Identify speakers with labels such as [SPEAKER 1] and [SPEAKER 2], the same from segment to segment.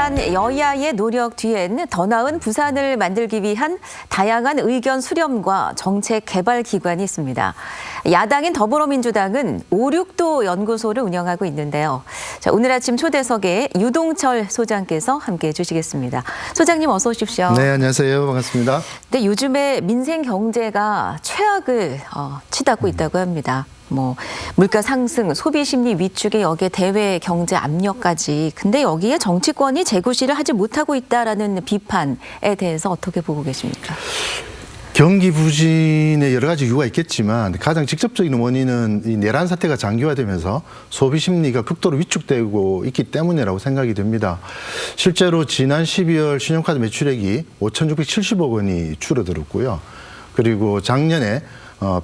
[SPEAKER 1] 뚜렷한 여야의 노력 뒤엔 더 나은 부산을 만들기 위한 다양한 의견 수렴과 정책 개발 기관이 있습니다. 야당인 더불어민주당은 5.6도 연구소를 운영하고 있는데요. 자, 오늘 아침 초대석에 유동철 소장께서 함께해 주시겠습니다. 소장님 어서 오십시오.
[SPEAKER 2] 네, 안녕하세요. 반갑습니다.
[SPEAKER 1] 네, 요즘에 민생 경제가 최악을 치닫고 있다고 합니다. 물가 상승, 소비 심리 위축에 여기에 대외 경제 압력까지. 근데 여기에 정치권이 재구시를 하지 못하고 있다라는 비판에 대해서 어떻게 보고 계십니까?
[SPEAKER 2] 경기 부진에 여러 가지 이유가 있겠지만 가장 직접적인 원인은 이 내란 사태가 장기화되면서 소비 심리가 극도로 위축되고 있기 때문이라고 생각이 됩니다. 실제로 지난 12월 신용카드 매출액이 5,670억 원이 줄어들었고요. 그리고 작년에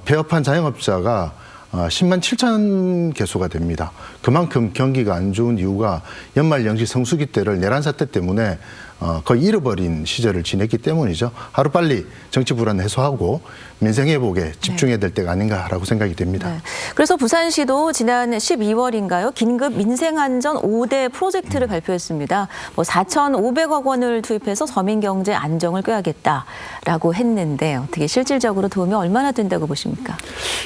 [SPEAKER 2] 폐업한 자영업자가 10만 7천 개소가 됩니다. 그만큼 경기가 안 좋은 이유가 연말 연시 성수기 때를 내란 사태 때문에 거의 잃어버린 시절을 지냈기 때문이죠. 하루빨리 정치 불안 해소하고 민생 회복에 집중해야 될 때가 아닌가라고 생각이 됩니다.
[SPEAKER 1] 네. 그래서 부산시도 지난 12월인가요? 긴급 민생안전 5대 프로젝트를 발표했습니다. 4,500억 원을 투입해서 서민 경제 안정을 꾀하겠다라고 했는데 어떻게 실질적으로 도움이 얼마나 된다고 보십니까?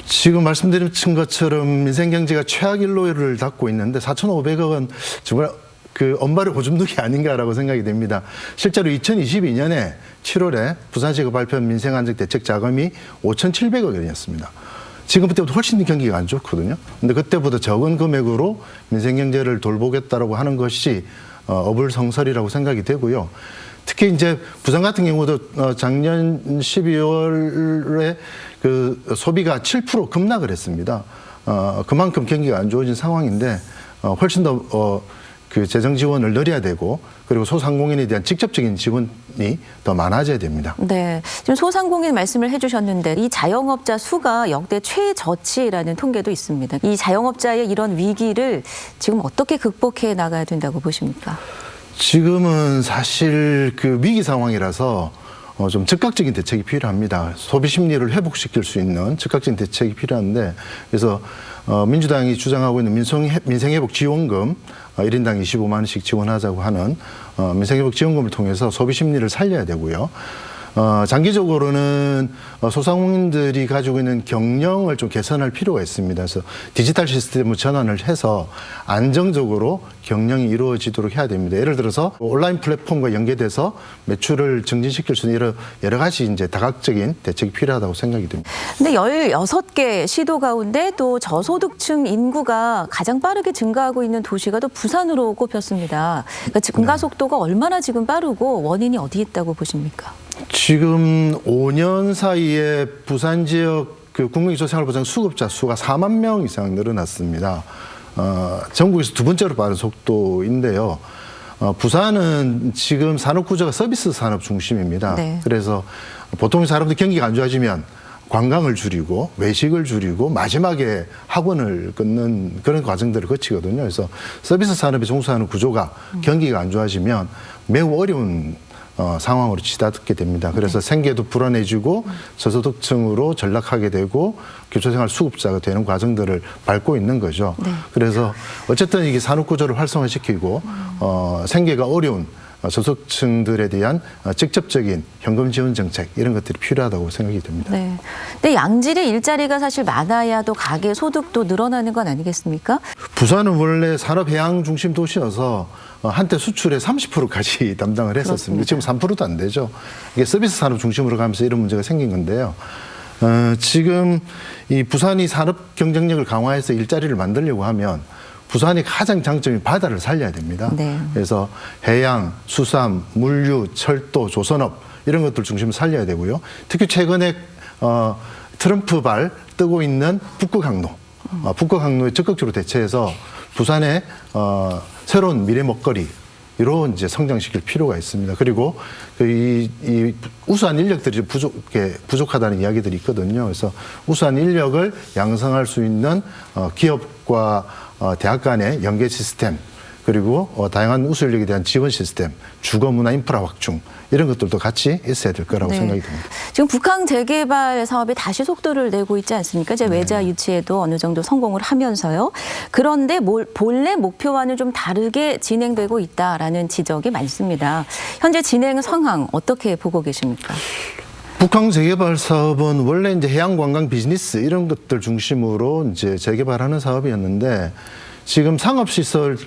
[SPEAKER 2] 지금 말씀드린 것처럼 민생 경제가 최악 일로를 닦고 있는데 4,500억 원 정말 그 엄발의 고줌둑이 아닌가라고 생각이 됩니다. 실제로 2022년에 7월에 부산시가 발표한 민생안정대책 자금이 5,700억 원이었습니다. 지금부터보다 훨씬 경기가 안 좋거든요. 근데 그때보다 적은 금액으로 민생 경제를 돌보겠다라고 하는 것이 어불성설이라고 생각이 되고요. 특히 이제 부산 같은 경우도 작년 12월에 그 소비가 7% 급락을 했습니다. 그만큼 경기가 안 좋아진 상황인데 훨씬 더 그 재정 지원을 늘려야 되고 그리고 소상공인에 대한 직접적인 지원이 더 많아져야 됩니다.
[SPEAKER 1] 네, 지금 소상공인 말씀을 해주셨는데 이 자영업자 수가 역대 최저치라는 통계도 있습니다. 이 자영업자의 이런 위기를 지금 어떻게 극복해 나가야 된다고 보십니까?
[SPEAKER 2] 지금은 사실 그 위기 상황이라서 좀 즉각적인 대책이 필요합니다. 소비 심리를 회복시킬 수 있는 즉각적인 대책이 필요한데 그래서 민주당이 주장하고 있는 민생회복 지원금 1인당 25만 원씩 지원하자고 하는 민생회복 지원금을 통해서 소비 심리를 살려야 되고요. 장기적으로는 소상공인들이 가지고 있는 경영을 좀 개선할 필요가 있습니다. 그래서 디지털 시스템을 전환을 해서 안정적으로 경영이 이루어지도록 해야 됩니다. 예를 들어서 온라인 플랫폼과 연계돼서 매출을 증진시킬 수 있는 여러 가지 이제 다각적인 대책이 필요하다고 생각이 됩니다.
[SPEAKER 1] 근데 16개 시도 가운데 또 저소득층 인구가 가장 빠르게 증가하고 있는 도시가 또 부산으로 꼽혔습니다. 그러니까 증가 속도가 얼마나 지금 빠르고 원인이 어디에 있다고 보십니까?
[SPEAKER 2] 지금 5년 사이에 부산 지역 그 국민기초생활보장 수급자 수가 4만 명 이상 늘어났습니다. 전국에서 두 번째로 빠른 속도인데요. 부산은 지금 산업 구조가 서비스 산업 중심입니다.
[SPEAKER 1] 네.
[SPEAKER 2] 그래서 보통 사람들 경기가 안 좋아지면 관광을 줄이고 외식을 줄이고 마지막에 학원을 끊는 그런 과정들을 거치거든요. 그래서 서비스 산업이 종사하는 구조가 경기가 안 좋아지면 매우 어려운 상황으로 치닫게 됩니다. 그래서 생계도 불안해지고 저소득층으로 전락하게 되고 기초생활 수급자가 되는 과정들을 밟고 있는 거죠. 네. 그래서 어쨌든 이게 산업구조를 활성화시키고 생계가 어려운 저소득층들에 대한 직접적인 현금 지원 정책 이런 것들이 필요하다고 생각이 됩니다.
[SPEAKER 1] 네. 근데 양질의 일자리가 사실 많아야 또 가계 소득도 늘어나는 건 아니겠습니까?
[SPEAKER 2] 부산은 원래 산업 해양 중심 도시여서 한때 수출의 30%까지 담당을 했었습니다. 그렇습니다. 지금 3%도 안 되죠. 이게 서비스 산업 중심으로 가면서 이런 문제가 생긴 건데요. 지금 이 부산이 산업 경쟁력을 강화해서 일자리를 만들려고 하면 부산의 가장 장점이 바다를 살려야 됩니다. 네. 그래서 해양, 수산, 물류, 철도, 조선업 이런 것들 중심으로 살려야 되고요. 특히 최근에 트럼프발 뜨고 있는 북극항로, 북극항로에 적극적으로 대처해서 부산의 새로운 미래 먹거리 이런 이제 성장시킬 필요가 있습니다. 그리고 이 우수한 인력들이 부족하다는 이야기들이 있거든요. 그래서 우수한 인력을 양성할 수 있는 기업과 대학 간의 연계 시스템 그리고 다양한 우수인력에 대한 지원 시스템, 주거 문화 인프라 확충 이런 것들도 같이 있어야 될 거라고
[SPEAKER 1] 네.
[SPEAKER 2] 생각이 듭니다.
[SPEAKER 1] 지금 북항 재개발 사업이 다시 속도를 내고 있지 않습니까? 이제 외자 유치에도 어느 정도 성공을 하면서요. 그런데 본래 목표와는 좀 다르게 진행되고 있다라는 지적이 많습니다. 현재 진행 상황 어떻게 보고 계십니까?
[SPEAKER 2] 북항 재개발 사업은 원래 이제 해양 관광 비즈니스 이런 것들 중심으로 이제 재개발하는 사업이었는데 지금 상업시설에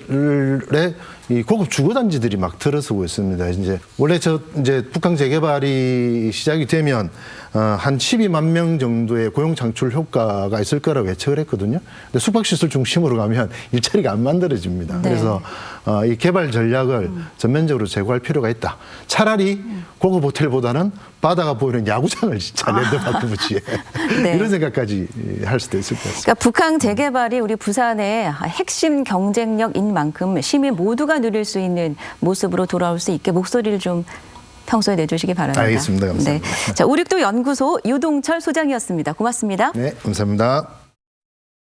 [SPEAKER 2] 이 고급 주거단지들이 막 들어서고 있습니다. 이제 원래 이제 북항 재개발이 시작이 되면 한 12만 명 정도의 고용 창출 효과가 있을 거라고 예측을 했거든요. 근데 숙박시설 중심으로 가면 일자리가 안 만들어집니다.
[SPEAKER 1] 네.
[SPEAKER 2] 그래서 이 개발 전략을 전면적으로 제고할 필요가 있다. 차라리 고급 호텔보다는 바다가 보이는 야구장을 짓자 랜드마크 부지에
[SPEAKER 1] 네.
[SPEAKER 2] 이런 생각까지 할 수도 있을 것 같습니다.
[SPEAKER 1] 그러니까 북항 재개발이 우리 부산의 핵심 경쟁력인 만큼 시민 모두가 누릴 수 있는 모습으로 돌아올 수 있게 목소리를 좀 평소에 내주시기 바랍니다.
[SPEAKER 2] 알겠습니다. 감사합니다.
[SPEAKER 1] 네. 자, 569 연구소 유동철 소장이었습니다. 고맙습니다.
[SPEAKER 2] 네, 감사합니다.